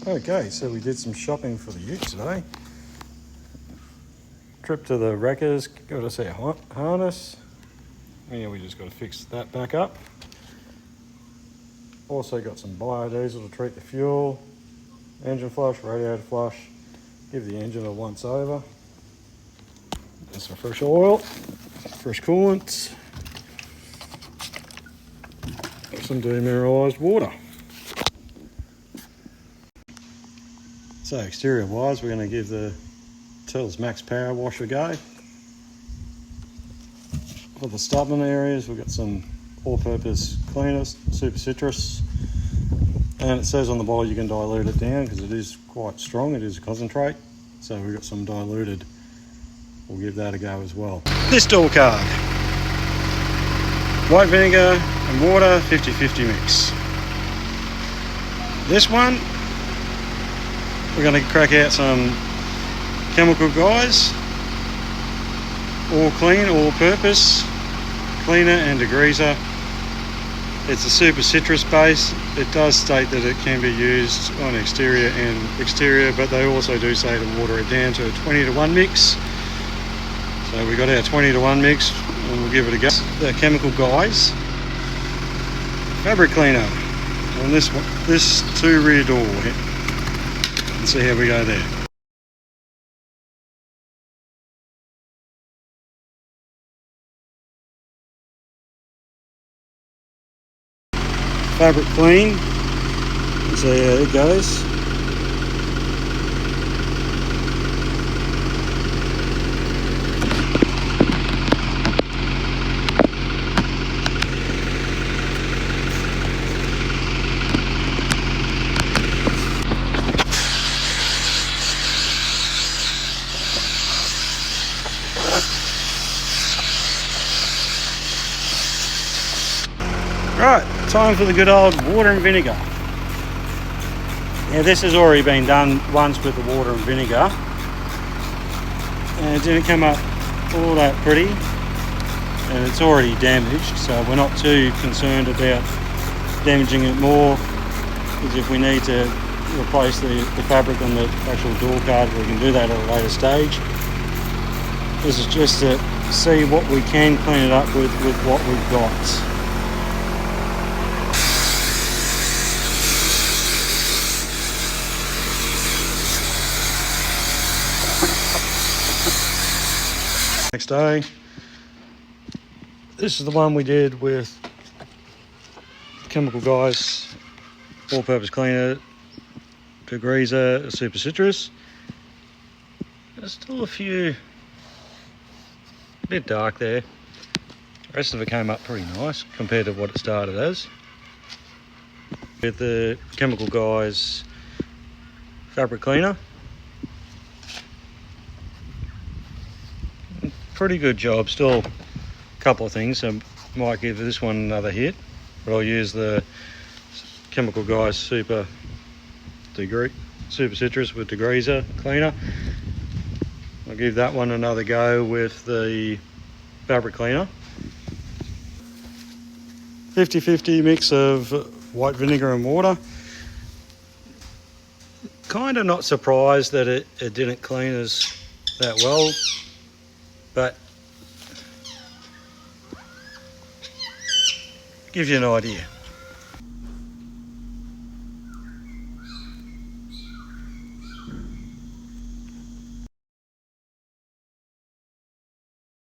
Okay, so we did some shopping for the ute today. Trip to the wreckers, got us our harness. Yeah, we just got to fix that back up. Also got some biodiesel to treat the fuel, engine flush, radiator flush, give the engine a once over. And some fresh oil, fresh coolants, some demineralised water. So exterior wise, we're going to give the Tels Max Power Wash a go. For the stubborn areas, we've got some all-purpose cleaner, super citrus, and it says on the bottle you can dilute it down because it is quite strong. It is a concentrate, so we've got some diluted. We'll give that a go as well. This door card, white vinegar and water 50-50 mix. This one, we're going to crack out some chemical guys, all clean, all purpose, cleaner and degreaser. It's a super citrus base. It does state that it can be used on exterior and exterior, but they also do say to water it down to a 20-to-1 mix. So we got our 20-to-1 mix and we'll give it a go. The chemical guys, fabric cleaner on this one, this two rear door. Let's see how we go there. Fabric clean, let's see how it goes. Right, time for the good old water and vinegar. Now this has already been done once with the water and vinegar, and it didn't come up all that pretty, and it's already damaged, so we're not too concerned about damaging it more, because if we need to replace the fabric on the actual door card, we can do that at a later stage. This is just to see what we can clean it up with what we've got. Next day, this is the one we did with chemical guys, all-purpose cleaner, degreaser, super citrus. There's still a few, a bit dark there. The rest of it came up pretty nice compared to what it started as. With the chemical guys fabric cleaner. Pretty good job. Still a couple of things, so might give this one another hit, but I'll use the chemical guys super citrus with degreaser cleaner. I'll give that one another go with the fabric cleaner. 50-50 mix of white vinegar and water. Kind of not surprised that it didn't clean us that well, but gives you an idea.